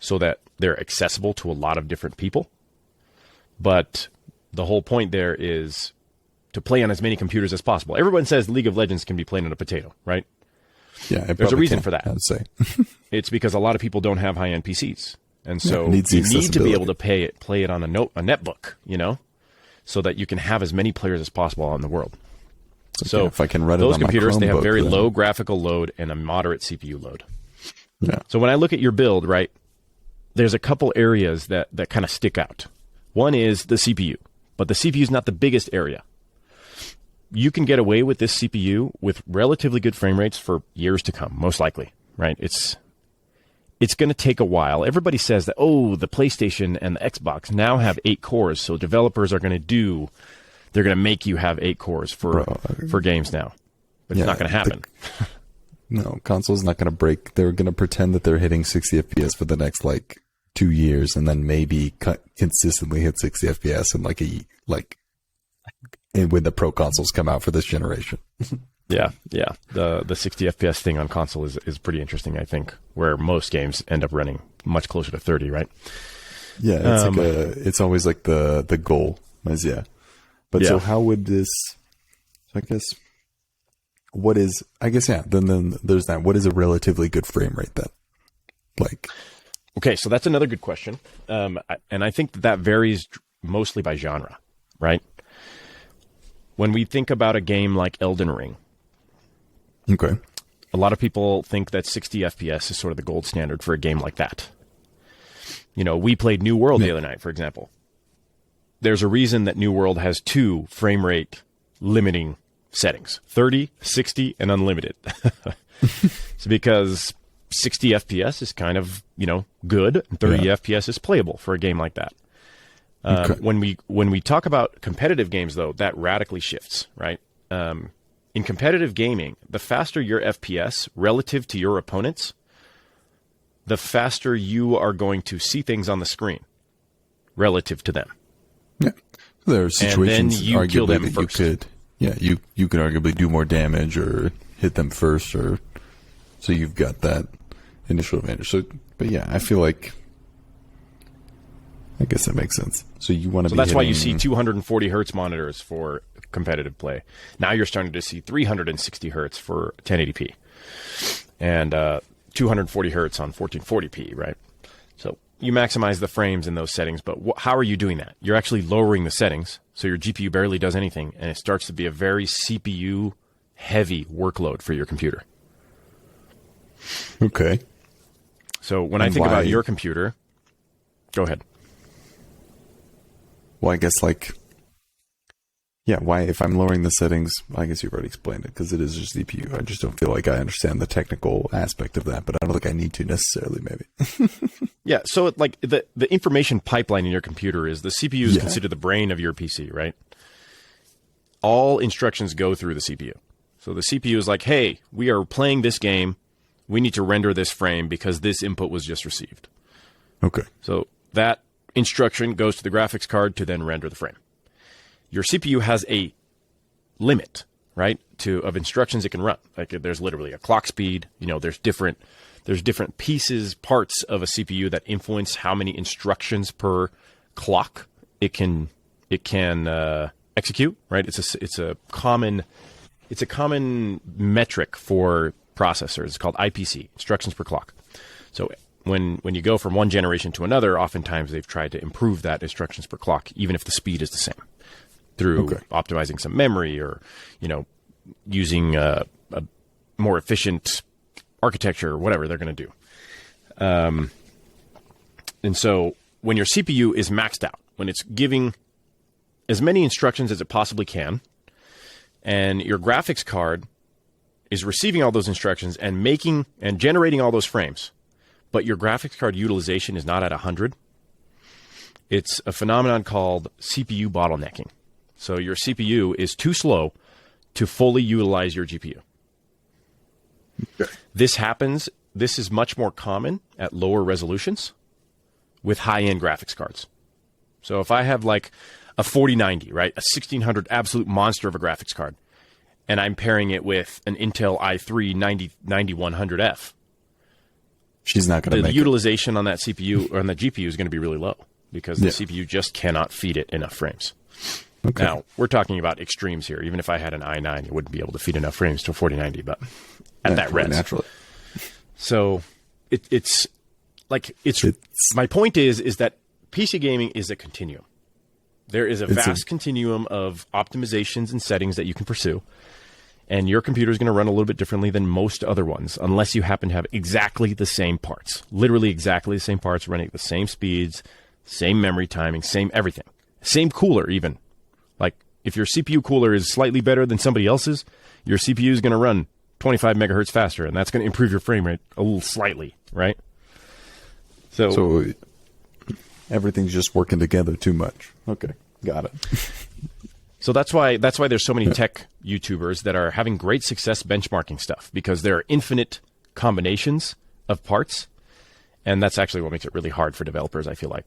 S1: so that they're accessible to a lot of different people. But the whole point there is to play on as many computers as possible. Everyone says League of Legends can be played on a potato, right?
S2: Yeah,
S1: there's a reason for that.
S2: I'd say.
S1: It's because a lot of people don't have high-end PCs. And so
S2: you need to
S1: be able to play it on a netbook, so that you can have as many players as possible on the world.
S2: Okay,
S1: so
S2: if I can run
S1: those
S2: it on
S1: computers,
S2: my
S1: they have
S2: Chromebook,
S1: very
S2: then...
S1: low graphical load and a moderate CPU load.
S2: Yeah.
S1: So when I look at your build, right, there's a couple areas that kind of stick out. One is the CPU, but the CPU is not the biggest area. You can get away with this CPU with relatively good frame rates for years to come, most likely, right? It's going to take a while. Everybody says that, the PlayStation and the Xbox now have 8 cores, so developers are going to make you have 8 cores for games now. But it's not going to happen.
S2: No, console's not going to break. They're going to pretend that they're hitting 60 FPS for the next 2 years, and then maybe consistently hit 60 FPS in when the pro consoles come out for this generation.
S1: Yeah. The 60 FPS thing on console is pretty interesting, I think, where most games end up running much closer to 30, right?
S2: Yeah, it's always the goal. But so how would this? So then there's that. What is a relatively good frame rate then?
S1: Okay, so that's another good question, and I think that varies mostly by genre, right? When we think about a game like Elden Ring,
S2: okay,
S1: a lot of people think that 60 FPS is sort of the gold standard for a game like that. We played New World the other night, for example. There's a reason that New World has 2 frame rate limiting settings, 30, 60, and unlimited. It's because 60 FPS is kind of, good, and 30 FPS is playable for a game like that. Okay. When we talk about competitive games, though, that radically shifts, right? In competitive gaming, the faster your FPS relative to your opponents, the faster you are going to see things on the screen relative to them.
S2: Yeah, there are situations
S1: and then you kill them
S2: that
S1: first.
S2: You could arguably do more damage or hit them first, or so you've got that initial advantage. So, but yeah, I feel like I guess that makes sense. So you want to. So
S1: that's why you see 240 hertz monitors for competitive play. Now you're starting to see 360 hertz for 1080p, and 240 hertz on 1440p, right? So you maximize the frames in those settings, but how are you doing that? You're actually lowering the settings, so your GPU barely does anything, and it starts to be a very CPU-heavy workload for your computer.
S2: Okay.
S1: So when I think about your computer, go ahead.
S2: Well, I guess why if I'm lowering the settings, I guess you've already explained it, because it is just CPU. I just don't feel like I understand the technical aspect of that, but I don't think I need to necessarily, maybe.
S1: Yeah, so the information pipeline in your computer is the CPU is considered the brain of your PC, right? All instructions go through the CPU. So the CPU is like, hey, we are playing this game. We need to render this frame because this input was just received.
S2: Okay.
S1: So that instruction goes to the graphics card to then render the frame. Your CPU has a limit, right, of instructions it can run. There's literally a clock speed. There's different parts of a CPU that influence how many instructions per clock it can execute, right? It's a common metric for processors. It's called IPC, instructions per clock. So when you go from one generation to another, oftentimes they've tried to improve that instructions per clock, even if the speed is the same, through optimizing some memory or, using a more efficient architecture or whatever they're going to do. And so when your CPU is maxed out, when it's giving as many instructions as it possibly can, and your graphics card is receiving all those instructions and making and generating all those frames, but your graphics card utilization is not at 100, it's a phenomenon called CPU bottlenecking. So your CPU is too slow to fully utilize your GPU. Okay. This is much more common at lower resolutions with high-end graphics cards. So if I have like a 4090, right, a 1600 absolute monster of a graphics card, and I'm pairing it with an Intel i3 9100F,
S2: she's not going to make
S1: the utilization on that CPU or on the GPU is going to be really low because the CPU just cannot feed it enough frames. Okay. Now, we're talking about extremes here. Even if I had an i9, it wouldn't be able to feed enough frames to a 4090, but at that res.
S2: Naturally.
S1: So it's my point is that PC gaming is a continuum. There is a vast continuum of optimizations and settings that you can pursue. And your computer is going to run a little bit differently than most other ones, unless you happen to have exactly the same parts. Literally exactly the same parts, running at the same speeds, same memory timing, same everything. Same cooler, even. Like, if your CPU cooler is slightly better than somebody else's, your CPU is going to run 25 megahertz faster, and that's going to improve your frame rate a little slightly, right?
S2: So everything's just working together too much. Okay, got it.
S1: So that's why there's so many tech YouTubers that are having great success benchmarking stuff, because there are infinite combinations of parts, and that's actually what makes it really hard for developers, I feel like.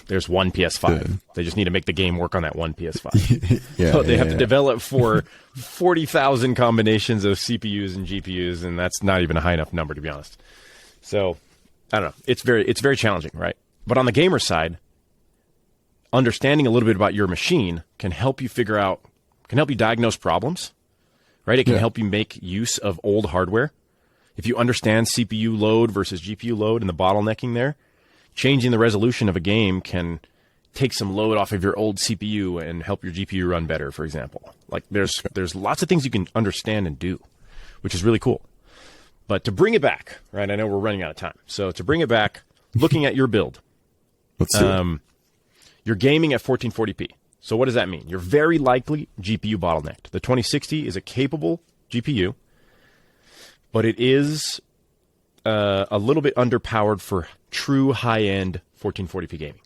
S1: There's one PS5. They just need to make the game work on that one PS5. So they have to develop for 40,000 combinations of CPUs and GPUs, and that's not even a high enough number, to be honest. So, I don't know. It's very challenging, right? But on the gamer side, understanding a little bit about your machine can help you diagnose problems, right? It can help you make use of old hardware. If you understand CPU load versus GPU load and the bottlenecking there, changing the resolution of a game can take some load off of your old CPU and help your GPU run better, for example. Like there's lots of things you can understand and do, which is really cool. But to bring it back, right? I know we're running out of time. So to bring it back, looking at your build,
S2: let's see.
S1: You're gaming at 1440p. So what does that mean? You're very likely GPU bottlenecked. The 2060 is a capable GPU, but it is a little bit underpowered for true high-end 1440p gaming.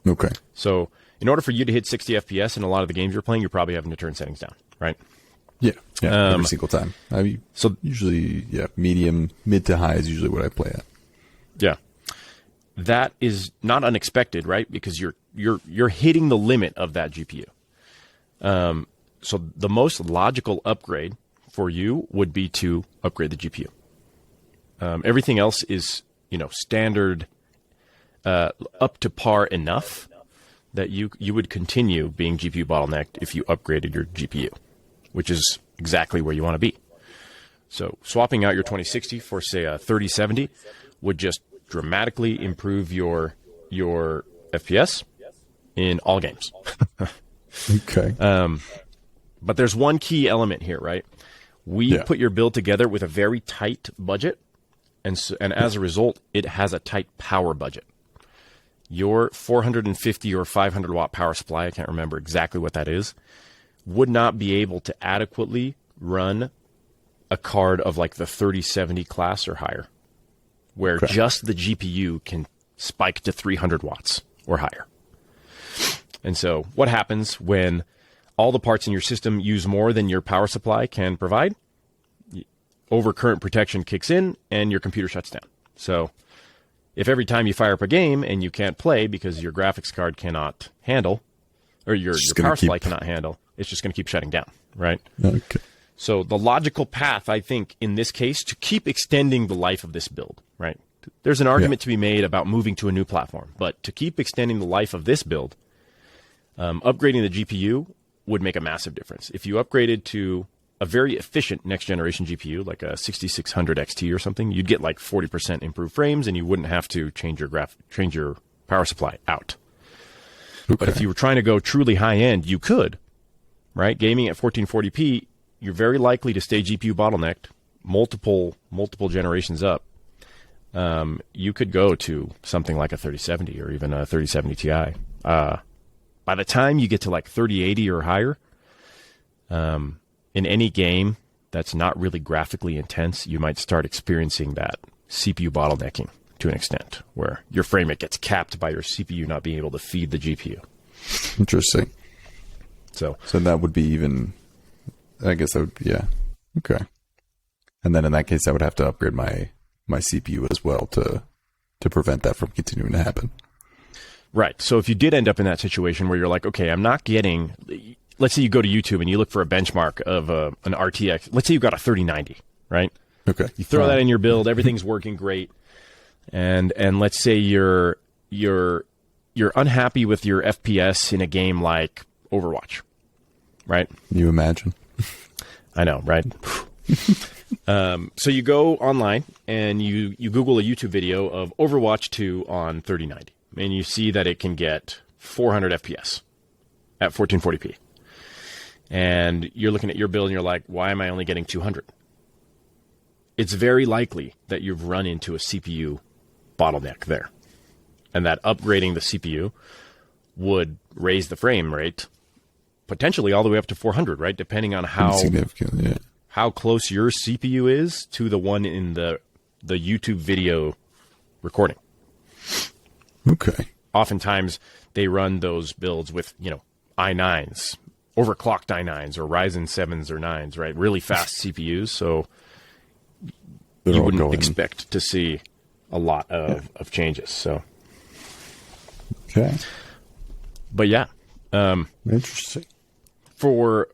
S2: Okay.
S1: So in order for you to hit 60 FPS in a lot of the games you're playing, you're probably having to turn settings down, right?
S2: Yeah, every single time. So usually, mid to high is usually what I play at.
S1: Yeah. That is not unexpected, right? Because you're hitting the limit of that GPU. So the most logical upgrade for you would be to upgrade the GPU. Everything else is, standard, up to par enough that you would continue being GPU bottlenecked if you upgraded your GPU, which is exactly where you want to be. So swapping out your 2060 for, say, a 3070 would just dramatically improve your FPS in all games.
S2: Okay.
S1: But there's one key element here, right? We put your build together with a very tight budget, and as a result, it has a tight power budget. Your 450 or 500 watt power supply, I can't remember exactly what that is, would not be able to adequately run a card of like the 3070 class or higher, where just the GPU can spike to 300 watts or higher. And so what happens when all the parts in your system use more than your power supply can provide? Overcurrent protection kicks in and your computer shuts down. So if every time you fire up a game and you can't play because your graphics card cannot handle, or your power supply cannot handle, it's just going to keep shutting down, right?
S2: Okay.
S1: So the logical path, I think, in this case, to keep extending the life of this build, right? There's an argument to be made about moving to a new platform, but to keep extending the life of this build, upgrading the GPU would make a massive difference. If you upgraded to a very efficient next generation GPU, like a 6600 XT or something, you'd get like 40% improved frames, and you wouldn't have to change your power supply out.
S2: Okay.
S1: But if you were trying to go truly high end, you could, right? Gaming at 1440p, you're very likely to stay GPU bottlenecked multiple generations up. You could go to something like a 3070 or even a 3070 Ti. By the time you get to like 3080 or higher, in any game that's not really graphically intense, you might start experiencing that CPU bottlenecking to an extent where your frame rate gets capped by your CPU not being able to feed the GPU.
S2: Interesting.
S1: So
S2: that would be even, I guess that would be, yeah. Okay. And then in that case, I would have to upgrade my CPU as well to prevent that from continuing to happen.
S1: Right. So if you did end up in that situation where you're like, okay, I'm not getting, let's say you go to YouTube and you look for a benchmark of an RTX. Let's say you've got a 3090, right?
S2: Okay.
S1: You throw that in your build, everything's working great. And let's say you're unhappy with your FPS in a game like Overwatch, right?
S2: You imagine?
S1: I know, right? So you go online and you Google a YouTube video of Overwatch 2 on 3090, and you see that it can get 400 FPS at 1440p. And you're looking at your build and you're like, why am I only getting 200? It's very likely that you've run into a CPU bottleneck there, and that upgrading the CPU would raise the frame rate potentially all the way up to 400, right? Depending on how close your CPU is to the one in the YouTube video recording.
S2: Okay.
S1: Oftentimes they run those builds with, i9s, overclocked i9s or Ryzen 7s or 9s, right? Really fast CPUs, so you wouldn't expect to see a lot of changes. So,
S2: okay.
S1: But yeah,
S2: interesting.
S1: For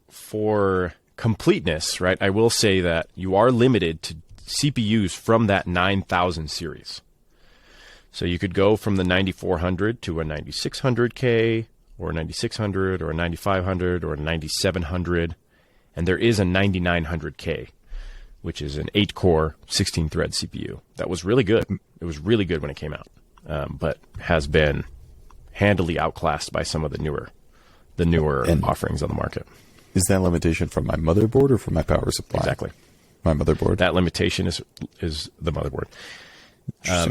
S1: completeness, right? I will say that you are limited to CPUs from that 9000 series. So you could go from the 9400 to a 9600K or a 9600 or a 9500 or a 9700, and there is a 9900K, which is an 8-core, 16-thread CPU. That was really good. It was really good when it came out, but has been handily outclassed by some of the newer offerings on the market.
S2: Is that limitation from my motherboard or from my power supply?
S1: Exactly.
S2: My motherboard.
S1: That limitation is the motherboard.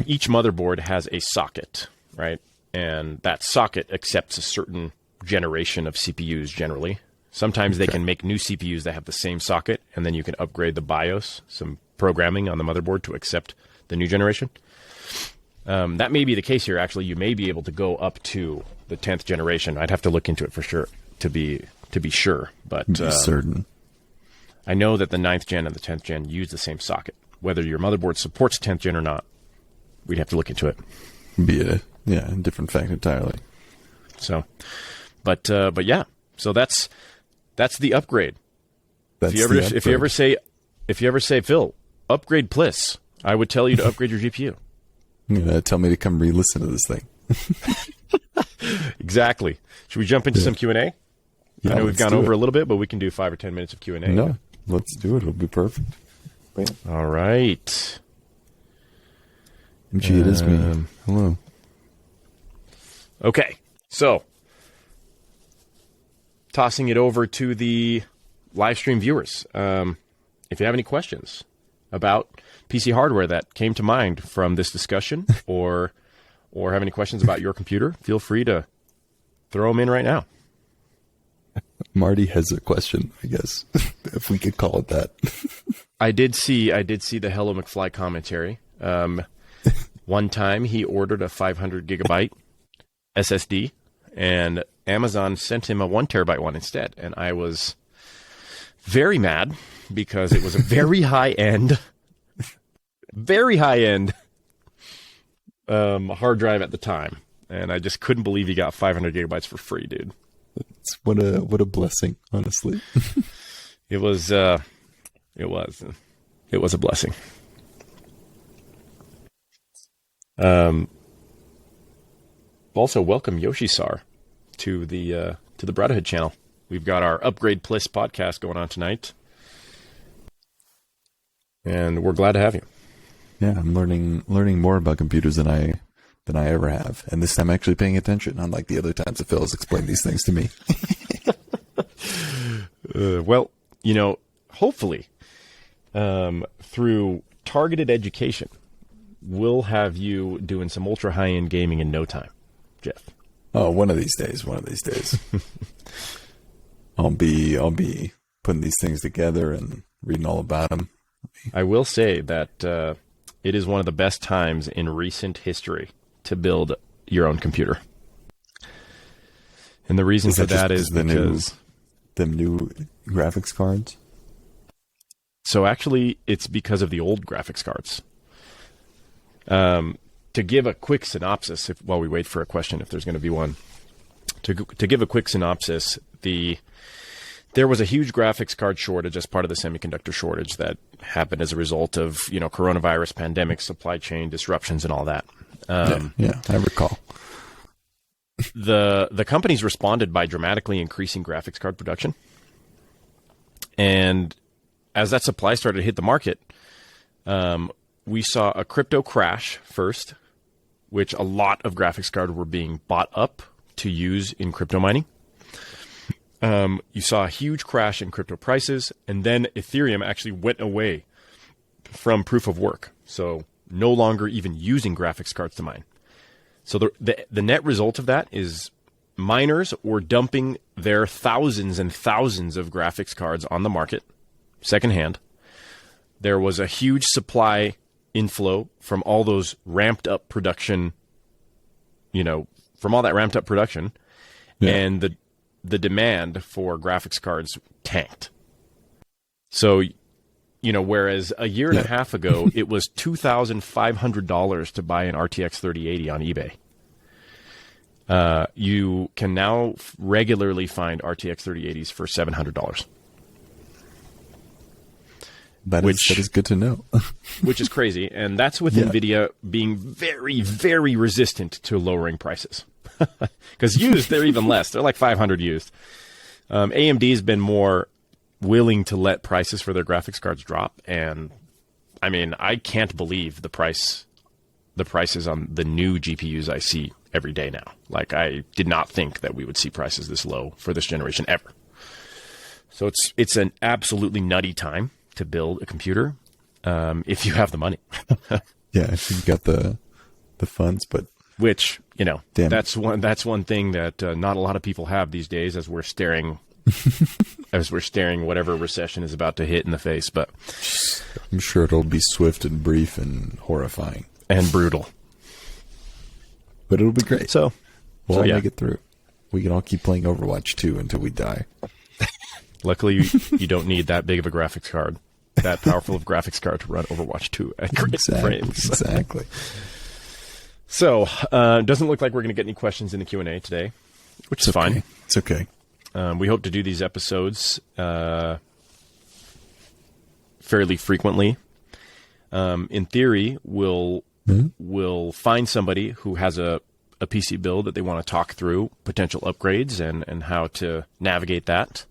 S1: Each motherboard has a socket, right? And that socket accepts a certain generation of CPUs generally. Sometimes they can make new CPUs that have the same socket, and then you can upgrade the BIOS, some programming on the motherboard to accept the new generation. That may be the case here, actually. You may be able to go up to the 10th generation. I'd have to look into it for sure to be sure. But
S2: be certain.
S1: I know that the 9th gen and the 10th gen use the same socket. Whether your motherboard supports 10th gen or not, we'd have to look into it.
S2: Be a different fact entirely.
S1: So, but yeah. So that's the upgrade. If you ever say, Phil, upgrade Pls, I would tell you to upgrade your GPU.
S2: You're gonna tell me to come re-listen to this thing.
S1: Exactly. Should we jump into some Q&A?
S2: Yeah,
S1: I know we've gone over a little bit, but we can do 5 or 10 minutes of Q&A.
S2: No, let's do it. It'll be perfect. Bam.
S1: All right.
S2: Gee, it is me. Hello.
S1: Okay, so tossing it over to the live stream viewers. If you have any questions about PC hardware that came to mind from this discussion, or have any questions about your computer, feel free to throw them in right now.
S2: Marty has a question, I guess, if we could call it that.
S1: I did see the Hello McFly commentary. One time he ordered a 500 gigabyte SSD, and Amazon sent him a 1 terabyte one instead. And I was very mad because it was a very high end hard drive at the time. And I just couldn't believe he got 500 gigabytes for free, dude.
S2: What a blessing, honestly.
S1: It was a blessing. Also, welcome Yoshi-Sar to the Brotherhood channel. We've got our Upgrade Pls podcast going on tonight. And we're glad to have you.
S2: Yeah, I'm learning more about computers than I ever have. And this time actually paying attention, unlike the other times that Phil has explained these things to me.
S1: Well, hopefully, through targeted education, we'll have you doing some ultra high-end gaming in no time, Jeff.
S2: Oh, one of these days. I'll be putting these things together and reading all about them.
S1: I will say that it is one of the best times in recent history to build your own computer. And the reason for that is because
S2: the new graphics cards.
S1: So actually, it's because of the old graphics cards. To give a quick synopsis, while we wait for a question, if there's going to be one, to give a quick synopsis, there was a huge graphics card shortage as part of the semiconductor shortage that happened as a result of coronavirus, pandemic, supply chain disruptions, and all that.
S2: Yeah, I recall.
S1: The companies responded by dramatically increasing graphics card production, and as that supply started to hit the market, we saw a crypto crash first, which a lot of graphics cards were being bought up to use in crypto mining. You saw a huge crash in crypto prices, and then Ethereum actually went away from proof of work, so no longer even using graphics cards to mine. So the net result of that is miners were dumping their thousands and thousands of graphics cards on the market secondhand. There was a huge supply inflow from all those ramped up production, from all that ramped up production, and the demand for graphics cards tanked. So, whereas a year and a half ago, it was $2,500 to buy an RTX 3080 on eBay. You can now regularly find RTX 3080s for $700.
S2: That is good to know.
S1: Which is crazy. And that's with NVIDIA being very, very resistant to lowering prices. Because used, they're even less. They're like 500 used. AMD has been more willing to let prices for their graphics cards drop. And I mean, I can't believe the prices on the new GPUs I see every day now. Like, I did not think that we would see prices this low for this generation ever. So it's an absolutely nutty time to build a computer, if you have the money.
S2: Yeah, if you've got the funds, but
S1: which that's one thing that not a lot of people have these days, as we're staring whatever recession is about to hit in the face. But
S2: I'm sure it'll be swift and brief and horrifying
S1: and brutal.
S2: But it'll be great.
S1: So
S2: we'll all make it through. We can all keep playing Overwatch 2 until we die.
S1: Luckily, you don't need that big of a graphics card, that powerful of graphics card to run Overwatch 2 at great frames.
S2: Exactly.
S1: So, it doesn't look like we're going to get any questions in the Q&A today, which is fine.
S2: It's okay.
S1: We hope to do these episodes fairly frequently. In theory, we'll find somebody who has a PC build that they want to talk through potential upgrades and how to navigate that.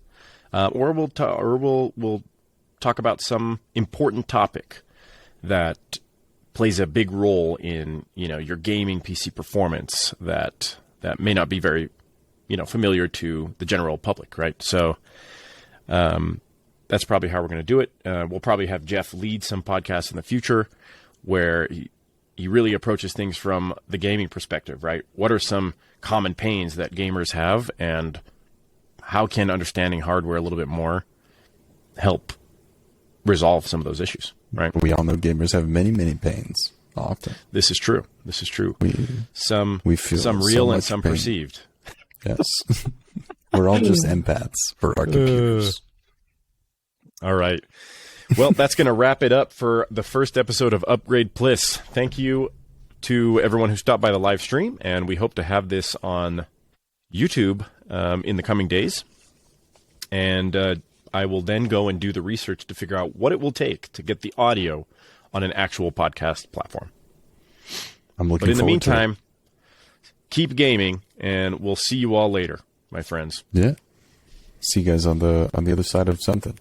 S1: Or we'll talk about some important topic that plays a big role in your gaming PC performance that may not be very familiar to the general public, right? So that's probably how we're going to do it. We'll probably have Jeff lead some podcasts in the future where he really approaches things from the gaming perspective, right? What are some common pains that gamers have, and how can understanding hardware a little bit more help resolve some of those issues, right?
S2: We all know gamers have many, many pains often.
S1: This is true. Some
S2: feel
S1: some real and some pain. Perceived.
S2: Yes. We're all just empaths for our computers.
S1: All right. Well, that's going to wrap it up for the first episode of Upgrade Pls. Thank you to everyone who stopped by the live stream, and we hope to have this on YouTube in the coming days. And I will then go and do the research to figure out what it will take to get the audio on an actual podcast platform.
S2: I'm looking forward to it.
S1: But in the meantime, keep gaming, and we'll see you all later, my friends.
S2: Yeah. see you guys on the other side of something.